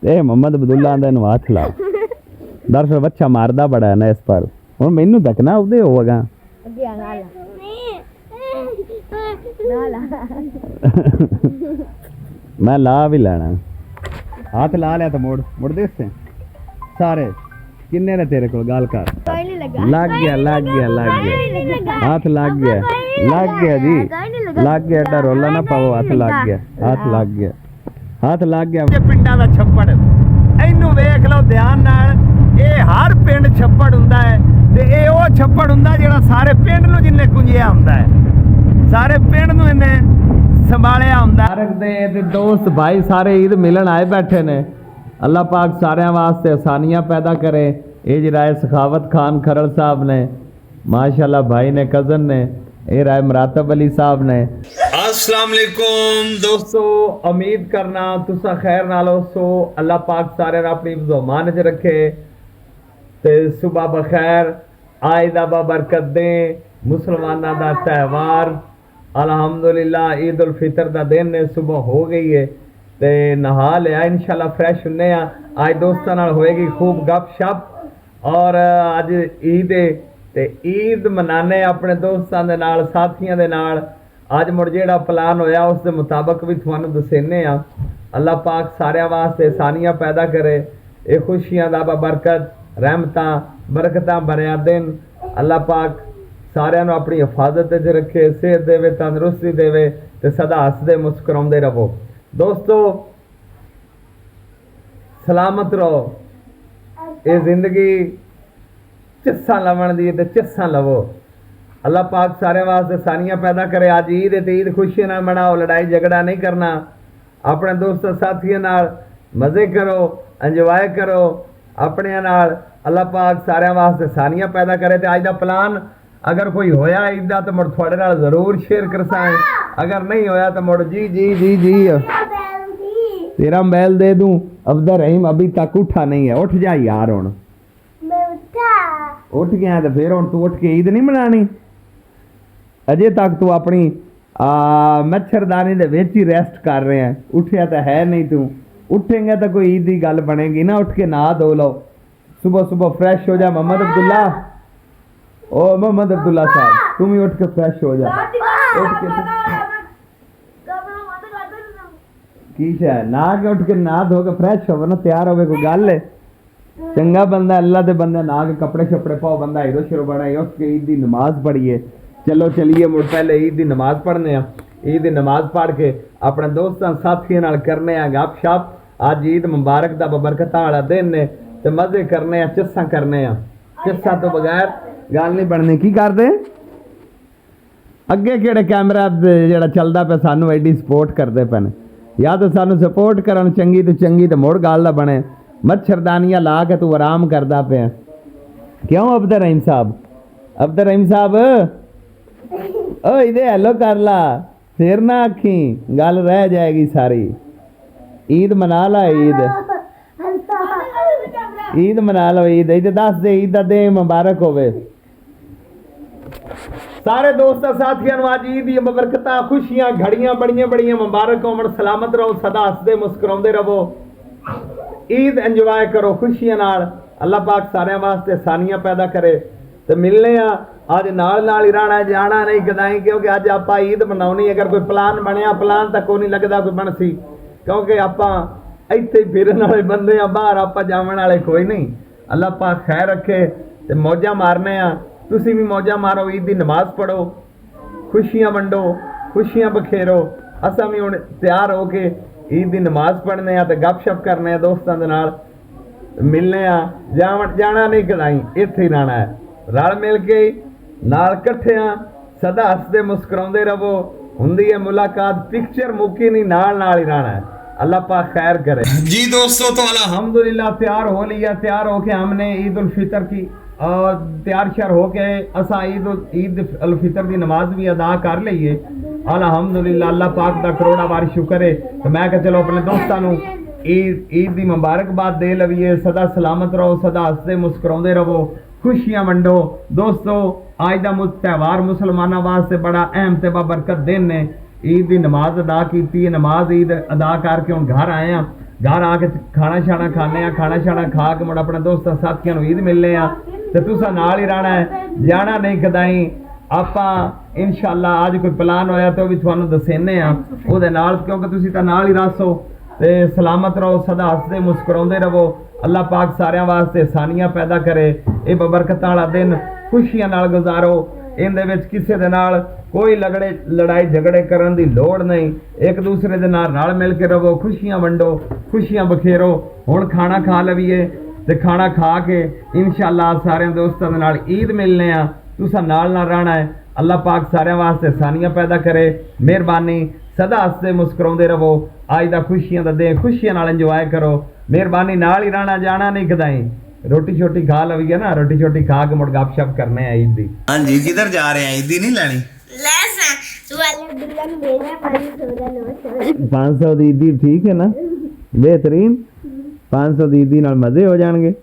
ए मोहम्मद अब्दुल्ला आंदा नु हाथ ला दरअसल बच्चा मारदा बड़ा है ना इस पर हुन मैनू तकना उदे होगा मैं ला भी लेना हाथ ला लिया तो मोड़ मोड़ दे से सारे किन्ने ने तेरे को गाल कर लग गया हाथ लग गया जी लग गया एडा रोला ना पाओ हाथ लग गया पिंडा दा छप्पड़ इनू वेख लो ध्यान नाल ये हर पिंड छप्पड़ हुंदा है ते ये ओ छप्पड़ हुंदा जेड़ा सारे पिंड नू जिन्ने कुंजिया हुंदा है सारे पिंड नू इन्ने संभालिया हुंदा दे दोस्त भाई सारे ईद मिलन आए बैठे ने अल्लाह पाक सारिਆਂ वास्ते आसानियां पैदा करे ये जी राय सखावत खान खरड़ साहब ने माशाल्लाह भाई ने कज़न ने ये राय मरातब अली साहब ने अस्सलाम वालेकुम दोस्तों उम्मीद करना तुसा खैर नाल हो अल्लाह पाक सारे अपनी मान च रखे ते सुबह बखैर आए दा बरकत दे मुसलमाना दा त्यौहार अल्हम्दुलिल्लाह ईद उल फितर दा दिन ने सुबह हो गई है ते नहा लिया इंशाल्लाह फ्रेश हुन्ने आ आज दोस्तां नाल होएगी खूब गपशप और अज ईद है ते ईद मनाने अपने दोस्तां दे नाल साथियां दे नाल अज मुड़ जेड़ा प्लान होया उस दे मुताबिक भी तुहानू दसेने आ अल्लाह पाक सारिਆਂ वास्ते आसानियां पैदा करे ये खुशियां दा बरकत रहमतां बरकतां भरिया दिन अल्लाह पाक सारिਆਂ ਨੂੰ अपनी हिफाजत च रखे सेहत देवे तंदुरुस्ती देवे ते सदा हसदे मुस्कुराउंदे रहो दोस्तों सलामत रहो ये जिंदगी चिस्सा लवण दी ते चिस्सा लवो अल्लाह पाक सारे वास्ते आसानियां पैदा करे आज ईद है ईद खुशी ना मनाओ लड़ाई झगड़ा नहीं करना अपने दोस्त साथियों नाल मजे करो एंजॉय करो अपने नाल अल्लाह पाक सारे वास्ते आसानियां पैदा करे ते आज दा प्लान अगर कोई होया ईद दा तो मुड़ थोड़े नाल जरूर शेयर करसा है अगर नहीं होया तो मुड़ जी जी जी जी तेरा मोबाइल दे दूं अब्दुल रहीम अभी तक उठा नहीं है उठ जा यार हुन उठ गया तो फिर हुन तू उठ के ईद नहीं मनानी अजे तक तू अपनी मच्छरदानी दे विच ही रेस्ट कर रहे हैं उठया तो है नहीं तू उठेंगे तो कोई ईद की गल बनेगी ना उठ के नहा धो लो सुबह सुबह फ्रेश हो जा मोहम्मद अब्दुल्ला ओ मोहम्मद अब्दुल्ला साहब तुम ही उठ के फ्रेश हो जा उठ के ठीक है ना के उठ के नहा धो के फ्रेश हो ना तैयार हो कोई गल है चंगा बंदा अल्लाह दे बंदे ना के कपड़े शपड़े पाओ बंदा हीरो शिरो बनाए उठ के ईद की नमाज पढ़िए चलो चलिए मुड़ पहले ईद की नमाज पढ़ने ईद की नमाज पढ़ के अपने दोस्तों साथियों नाल करने गप शप अज ईद मुबारक दा बरकतां वाला दिन ने ते मजे करने चिस्सा करने चिस्सा तो बगैर गल नहीं बननी की करदे अगे केड़े कैमरा जेड़ा चलदा पे सानू एडी सपोर्ट करदे पैन या तो सानू सपोर्ट करन चंगी तो मुड़ गल दा बने मच्छरदानियां ला के तू आराम करदा पे क्यों अब्दुल रहीम साहब ओ इधे हेलो कर ला फिर ना आखी गल रह जाएगी सारी ईद मना ला ईद मना लो ईद दस दे ईद दा दे मुबारक होवे सारे दोस्त साथियों आज ईद दी बरकतां खुशियां घड़ियां बड़ियां मुबारक होवन सलामत रहो सदा हसदे मुस्कुराउंदे रहो ईद एंजॉय करो खुशियां नाल अल्लाह पाक सारे वास्ते आसानियां पैदा करे ते मिलने आज नाल ही रहना जाना नहीं कदाई क्योंकि अज आप ईद मनाउनी अगर कोई प्लान बनया प्लान तक कोई नहीं लगता कोई बन सी क्योंकि आप इत्थे फिरन वाले बंदे बाहर आप जावन वाले कोई नहीं अल्लाह पाक खैर रखे ते मौजा मारने तुसी भी मौजा मारो ईद की नमाज पढ़ो खुशियां वंडो खुशियां बखेरो असा भी हुण तैयार हो के ईद की नमाज पढ़ने ते गपशप करने दोस्तों के नाल मिलने जाना नहीं कदाई इत्थे ही रहना है रल मिल के नाल कट्ठे सदा हसदे मुस्कुराउंदे रहो हुंदी है मुलाकात पिक्चर मुकी नहीं नाल ही रहना है अल्लाह पाक खैर करे जी दोस्तों तो अल्हम्दुलिल्लाह तैयार हो लिया तैयार होके हमने ईद उल फितर की और तैयार श्यार होके असा ईद उल फितर की नमाज भी अदा कर लीए अल्हम्दुलिल्लाह अल्लाह पाक दा करोड़ा बार शुक्र है तो मैं कहा चलो अपने दोस्तों नू ईद की मुबारकबाद दे लवीए सदा सलामत रहो सदा हसदे मुस्कुराउंदे रहो खुशियां वंडो दोस्तों आज का त्यौहार मुसलमानों वास्ते बड़ा अहम ते बरकत दिन ने ईद की नमाज अदा की नमाज ईद अदा करके हम घर आए हैं घर आके खाना शाना खाने आ, खाना शाना खा के मुड़ अपने दोस्तां साथियां नूं ईद मिलने आ ते तुसां नाल ही रहना है, जाना नहीं कदाई। आपां इंशाअल्लाह अज कोई प्लान होया तो भी तुहानूं दसेने आ ओहदे नाल, क्योंकि तुसीं तां नाल ही रहो ते सलामत रहो, सदा हसदे मुस्कुराउंदे रहो। अल्लाह पाक सारियां वास्ते आसानियां पैदा करे। ये बबरकतां वाला दिन खुशियां नाल गुजारो। इहदे विच किसे दे नाल कोई लड़ाई झगड़े करन दी लोड़ नहीं। एक दूसरे दे नाल मिल के रहो, खुशियां वंडो, खुशियां बखेरो। हुण खाना खा लवीए ते खाना खा के इंशाअल्लाह सारे दोस्तां दे नाल ईद मिलने आ। तुसां नाल रहना है। अल्लाह पाक सारियां वास्ते आसानियां पैदा करे। मेहरबानी, सदा हसदे मुस्कुराउंदे रहो। अज दा खुशियां दा दिन, खुशियां नाल इंजॉय करो। मेहरबानी, नाल ही रहना, जाना नहीं कदाई। रोटी शोटी खा लवीए ना, रोटी शोटी खा के मुड़ गपशप करने हैं ईद दी। हाँ जी, किधर जा रहे हैं? ईद दी नहीं लेनी? 500 दी ईदी ठीक है ना, बेहतरीन। 500 दी ईदी नाल मजे हो जाएंगे।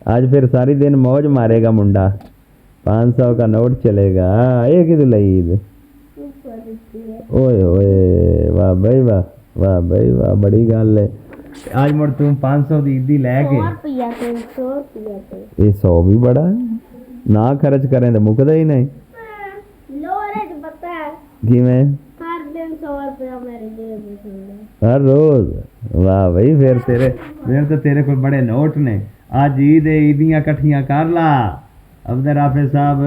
आज फिर सारी दिन मौज मारेगा मुंडा। 500 का नोट चलेगा। ये कि ईद, ओए ओए, वाह भाई वाह, वाह भाई वाह, बड़ी गल है। आज मुड़ तुम 500 दी ईदी लैके 100 भी बड़ा है ना, खर्च करें तो मुकदा ही नहीं। हर रोज? वाह भाई, फिर तो तेरे को बड़े नोट ने। आज ईद ईदियां कट्ठियां कर ला। अब्दुल राफे साहब,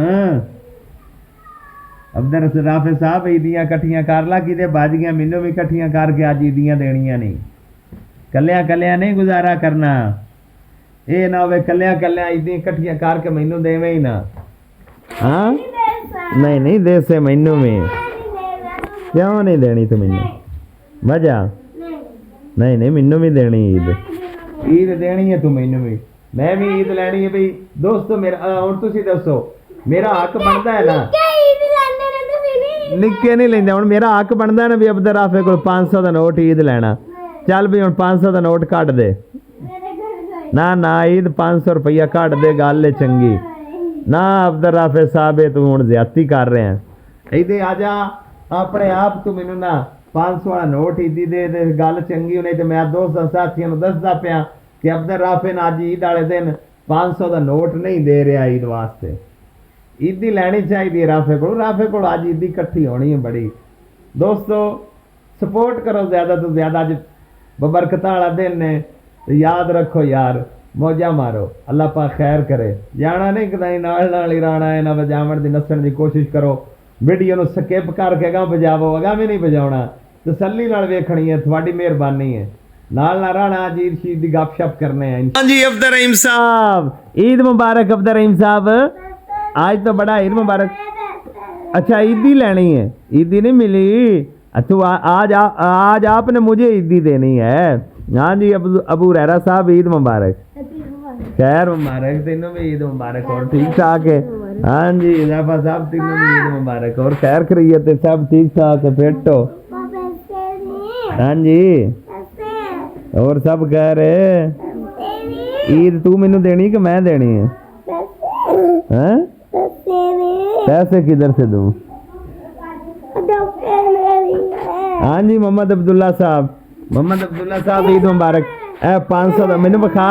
अब्दुल राफे साहब, ईदियां कट्ठियां कर ला। किते बज गया, मैनू भी कट्ठियां करके अज ईदियां देनियां नहीं। कलिया नहीं गुजारा करना। ये ना होवे कलिया ईदियां कट्ठियां करके मैनू देवे ही ना। हाँ नहीं दे से मैनू में। क्यों नहीं देनी तू मैनू? वजह नहीं मैनू भी देनी ईद देनी है तू मैनू भी। मैं भी ईद लैनी है भाई। दोस्तों मेरा हुण तुसीं दसो, मेरा हक बनता है ना? निक्के नहीं लेंदे। हुण मेरा हक बनता है ना भी अब्दुल राफे कोल 500 का नोट ईद लैना। चल भी हुण 500 का नोट कट दे ना ईद 500 रुपया कट दे, गल चंगी ना। अब्दुल राफे साहब तू हुण ज्यादती कर रहे हैं। इधे आजा अपने आप तू मैनू ना 500 वाला नोट ईदी दे, गल चंगी। नहीं तो मैं दोस्त साथियों को दसदा पिया कि अब्दुल राफे ने अज ईद वाले दिन 500 का नोट नहीं दे रहा ईद वास्ते। ईदी लैनी चाहिए राफे को। राफे को अज ईदी इकट्ठी होनी है बड़ी। दोस्तों सपोर्ट करो ज़्यादा तो ज़्यादा। अज बबरकतां वाला दिन ने, तो याद रखो यार, मौजा मारो। अल्लाह पाक खैर करे। जाना नहीं कदाई, नाल ही रहना है। ना बजावन की नसण की कोशिश करो। वीडियो नूं स्किप करके अगां बजावो, अगां भी नहीं बजाउणा। तसल्ली नाल वेखणी है, थोड़ी मेहरबानी है। नाल ना रहना, अज ईद शीद की गपशप करने हैं। हाँ जी अब्दुल रहीम साहब, ईद मुबारक। अब्दुल रहीम साहब आज तो बड़ा ईद मुबारक। अच्छा ईदी लेनी है, ईदी नहीं मिली तो आज आपने मुझे ईदी देनी है। हाँ जी अबू रहरा साहब, ईद मुबारक। खैर मुबारक, तेनों भी ईद मुबारक। और ठीक ठाक है? हाँ जी जाफा साहब, तेनों भी ईद मुबारक। और खैर खैरियत है, सब ठीक ठाक है? फिट हो? हाँ जी। और सब कह रहे ईद तू मैनू देनी कि मैं देनी है? हैं? पैसे किधर से दूं? हाँ जी मोहम्मद अब्दुल्ला साहब, ईद मुबारक। 500 का मैनू बखा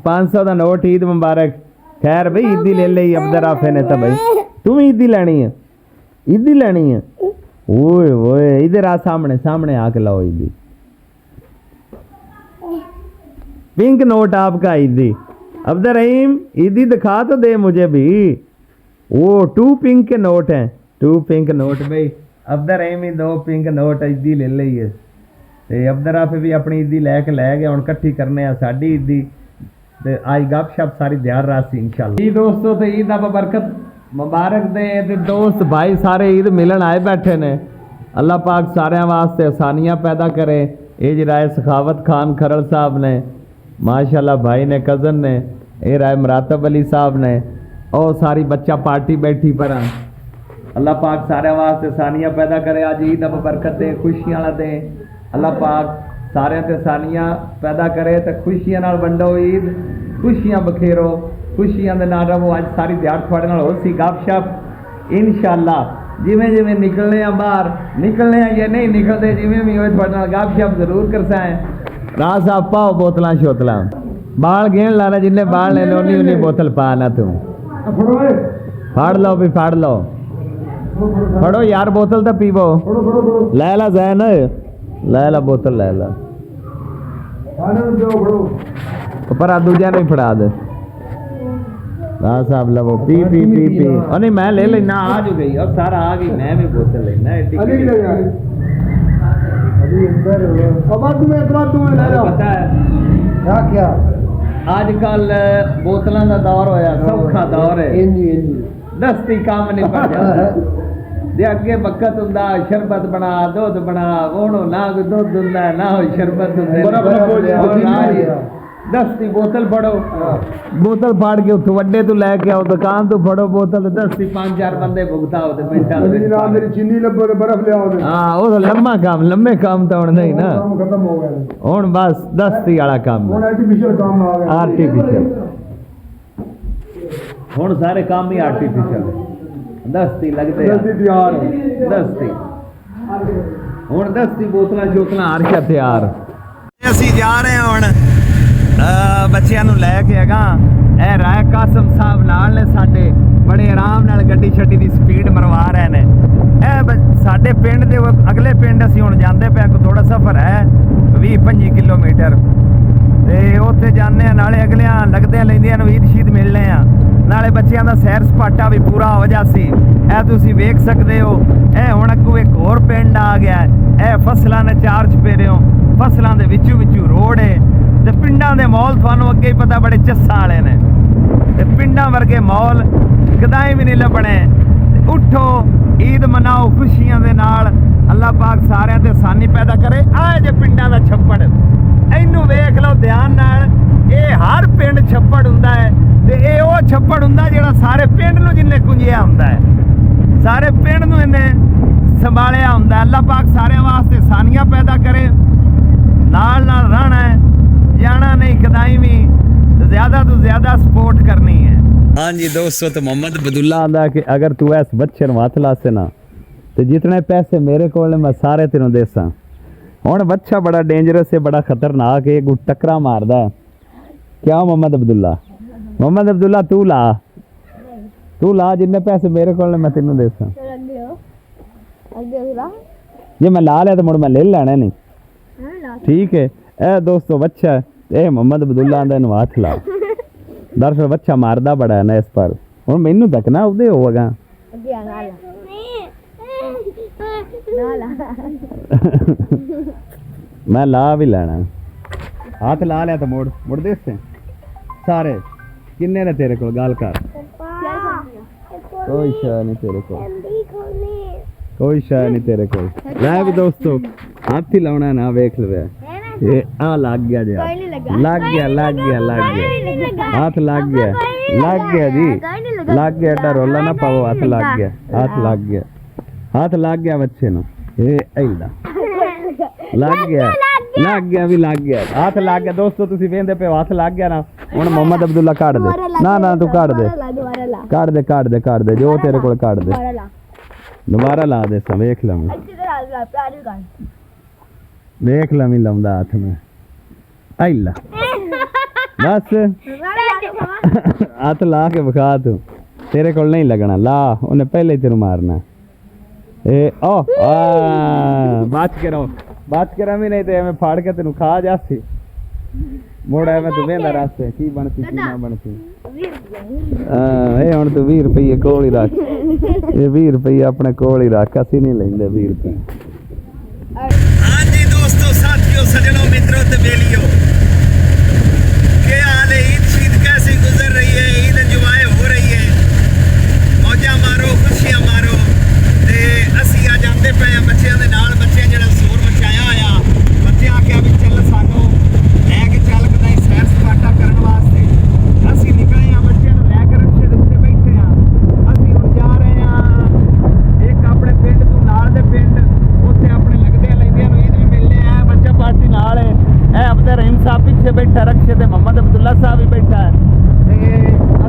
500 का नोट, ईद मुबारक। खैर भाई ईदी ले ली अब्दुल राफे ने तो भाई। तू भी ईदी लेनी है? ईदी लेनी है? ओए ओए इधर आ, सामने आके लाओ ईदी। पिंक नोट आपका ईदी। अब्दुल रहीम ईदी दिखा तो दे मुझे भी। वो 2 पिंक के नोट हैं, 2 पिंक नोट भाई। अब्दुल रहीम ही 2 पिंक नोट ईदी ले ली है। ते अब्दुल राफे भी अपनी ईदी लैके लै गया। हुण कट्ठी करने आ साडी ईदी ते आज गपशप सारी ध्यान रासी इंशाअल्लाह। जी दोस्तों, ते ईद दा बरकत मुबारक दे। ते दोस्त भाई सारे ईद मिलन आए बैठे ने। अल्लाह पाक सारियां वास्ते आसानियां पैदा करे। ये जी राय सखावत खान खरड़ साहब ने, माशाल्लाह भाई ने, कज़न ने, ये राय मरातब अली साहब ने, और सारी बच्चा पार्टी बैठी पर। अल्लाह पाक सारे वास्ते आसानियां पैदा करे। अज ईद बरकत दे, खुशियां वाला दे। अल्लाह पाक सारे ते आसानियां पैदा करे तो खुशियां नाल वंडो ईद, खुशियां बखेरो, खुशियां दे नाल रहो। अज सारी दिहाड़ थोड़े नाल हो सी गपशप इंशाअल्लाह। जिमें जिमें निकलने बाहर निकलने या नहीं निकलते जिमें भी हो गप शप जरूर करसा है राज साहब पाओ बोतल शोतल बाल गेन लाना जिन्हें बाल लेने उन्नी उन्नी बोतल पाना तू फाड़ लो भी फाड़ लो फड़ो यार बोतल तो पीवो ले ला जैन ले ला बोतल ले ला पर आ दूजा नहीं फड़ा दे साहब लवो पी पी पी पी और नहीं मैं ले लेना आ जो गई अब सारा आ गई मैं भी बोतल लेना पता है क्या आजकल बोतलों का दौर होया सौखा दौर है दस्ती काम नहीं पड़ जाता जे अगे बकत हुंदा शरबत बना दूध बना ओणो ना दूध हुंदा ना हो शरबत हुंदे दस्ती बोतल फड़ो बोतल फाड़ के उठो वड्डे तू लैके आओ दुकान तो फड़ो बोतल दस्ती 5-4 बंदे भुगताओ ते मिंटां दे विच मेरी चीनी लब्बो ते बर्फ ले आओ हां ओ तो लम्मा काम लम्मे काम तो हुण नहीं ना खत्म हो गया हुण बस दस्ती वाला काम हुण आर्टिफिशियल काम आ गया आर्टिफिशियल हुण सारे काम ही आर्टिफिशियल दस्ती लगदे दस्ती तैयार दस्ती हुण दस्ती बोतलां शोतलां हर शे तैयार ਅਸੀਂ ਜਾ ਰਹੇ ਹਾਂ ਹੁਣ ਬੱਚਿਆਂ ਨੂੰ ਲੈ ਕੇ ਹੈਗਾ ਇਹ ਰਾਏ ਕਾਸਮ ਸਾਹਿਬ ਨਾਲ ਨੇ ਸਾਡੇ ਬੜੇ ਆਰਾਮ ਨਾਲ ਗੱਡੀ ਛੱਡੀ ਦੀ ਸਪੀਡ ਮਰਵਾ ਰਹੇ ਨੇ ਇਹ ਸਾਡੇ ਪਿੰਡ ਦੇ ਅਗਲੇ ਪਿੰਡ ਅਸੀਂ ਹੁਣ ਜਾਂਦੇ ਪਏ ਕੋ ਥੋੜਾ ਸਫ਼ਰ ਹੈ 20-25 ਕਿਲੋਮੀਟਰ ਤੇ ਉੱਥੇ ਜਾਂਦੇ ਆ ਨਾਲੇ ਅਗਲਿਆਂ ਲੱਗਦੇ ਲੈਂਦੀਆਂ ਨੂੰ ਈਦ ਸ਼ੀਦ ਮਿਲਨੇ ਆ ਨਾਲੇ ਬੱਚਿਆਂ ਦਾ ਸੈਰ ਸਪਾਟਾ ਵੀ ਪੂਰਾ ਹੋ ਜਾਸੀ ਇਹ ਤੁਸੀਂ ਵੇਖ ਸਕਦੇ ਹੋ ਇਹ ਹੁਣ ਅੱਗੋਂ ਇੱਕ ਹੋਰ ਪਿੰਡ ਆ ਗਿਆ ਇਹ ਫਸਲਾਂ ਨੇ ਚਾਰ ਚਪੇਰੇ ਹੋ ਫਸਲਾਂ ਦੇ ਵਿੱਚੋਂ ਰੋਡ ਹੈ ਤੇ ਪਿੰਡਾਂ ਦੇ ਮੌਲ ਤੁਹਾਨੂੰ ਅੱਗੇ ਹੀ ਪਤਾ ਬੜੇ ਚੱਸਾਂ ਵਾਲੇ ਨੇ ਤੇ ਪਿੰਡਾਂ ਵਰਗੇ ਮੌਲ ਕਦਾਈ ਵੀ ਨਹੀਂ ਲੱਭਣੇ ਉੱਠੋ ਈਦ ਮਨਾਓ ਖੁਸ਼ੀਆਂ ਦੇ ਨਾਲ ਅੱਲਾਹ ਪਾਕ ਸਾਰਿਆਂ ਤੇ ਆਸਾਨੀ ਪੈਦਾ ਕਰੇ ਆਹ ਜੇ ਪਿੰਡਾਂ ਦਾ ਛੱਪੜ ਇਹਨੂੰ ਵੇਖ ਲਓ ਧਿਆਨ ਨਾਲ ਇਹ ਹਰ ਪਿੰਡ ਛੱਪੜ ਹੁੰਦਾ ਹੈ ਤੇ ਇਹ ਉਹ ਛੱਪੜ ਹੁੰਦਾ ਜਿਹੜਾ ਸਾਰੇ ਪਿੰਡ ਨੂੰ ਜਿੰਨੇ ਕੁੰਜਿਆ ਹੁੰਦਾ ਹੈ ਸਾਰੇ ਪਿੰਡ ਨੂੰ ਇਹਨੇ ਸੰਭਾਲਿਆ ਹੁੰਦਾ ਅੱਲਾਹ ਪਾਕ ਸਾਰਿਆਂ ਵਾਸਤੇ ਆਸਾਨੀਆਂ ਪੈਦਾ ਕਰੇ ਨਾਲ ਨਾਲ ਰਹਿਣਾ ਹੈ ਜਾਣਾ ਨਹੀਂ ਕਦਾਈ ਵੀ ਜ਼ਿਆਦਾ ਤੋਂ ਜ਼ਿਆਦਾ ਸਪੋਰਟ ਕਰਨੀ ਹੈ हाँ जी दोस्तों तो मोहम्मद बदुल्ला आंदा कि अगर तू इस बच्चे ਨੂੰ ਹੱਥ ਲਾਸੇ ਨਾ ਤੇ जितने पैसे मेरे ਕੋਲ मैं सारे ਤੈਨੂੰ ਦੇਸਾਂ ਹੁਣ ਬੱਚਾ ਬੜਾ ਡੇਂਜਰਸ ਹੈ ਬੜਾ ਖਤਰਨਾਕ ਹੈ ਗੁੱਟ ਟੱਕਰਾ ਮਾਰਦਾ ਹੈ क्या मोहम्मद अब्दुल्ला तू ला जिन्ने पैसे मेरे को मैं तेन देसा जे मैं ला लिया तो मुड़ मैं ले लेना नहीं ठीक है ए दोस्तों बच्चा ए मोहम्मद अब्दुल्ला आंदा इनू हाथ ला दरअसल बच्चा मारदा बड़ा है ना इस पर हुण मैनू तकना उदे होगा मैं ला भी लेना हाथ ला लिया तो मुड़ दे सारे किन्ने ने तेरे को गाल कर कोई शय नहीं तेरे को कोई शय नहीं तेरे को लै भी दोस्तों हाथ ही लाना ना वेख ले ये आ लग गया जी लग गया हाथ लग गया जी लग गया एडा रोला ना पाओ हाथ लग गया बच्चे नु ये ऐला लग गया भी लग गया हाथ लग गया दोस्तों तुसी वेंदे पे हाथ लग गया ना हुन मोहम्मद अब्दुल्ला काट दे ना तू काट दे जो तेरे कोल काट दे दोबारा ला दे सब देख लमी लाउंदा हाथ में आइला बस हाथ ला के बखा तू तेरे कोल नहीं लगना ला उन्हें पहले ही तेरू मारना ए ओ बात करा भी नहीं तो मैं फाड़ के तेन खा जासी मोड़ा मैं तू वेंदा रास्ते की बनती की ना बनती हुण तू 20 रुपये कोल ही रख ये 20 रुपये अपने कोल ही रख असी नहीं लेंदे 20 रुपये हाँ जी दोस्तों साथियों सजनों मित्रों ते बेलियों क्या हाल है ईद शीद कैसे गुजर रही है ईद एंजॉय हो रही है मौजा मारो खुशियां मारो ते असी आ जाते पे बच्चों के नाल बच्चे जरा शोर मचाया होया बच्चे आख्या भी चल सानू लैके चल कदाई सैर सपाटा करने वास्ते असी निकले हैं बच्चों को लैके रस्ते दे उत्ते बैठे हैं असी हुण जा रहे हैं एक अपने पिंड तो नाल दे पिंड उत्थे अपने लगदे लैंदे नु ईद भी मिलने हैं बच्चा पार्टी नाल है ए अब्दुल रहीम साहब पीछे बैठा रक्षे ते मोहम्मद अब्दुल्ला साहब भी बैठा है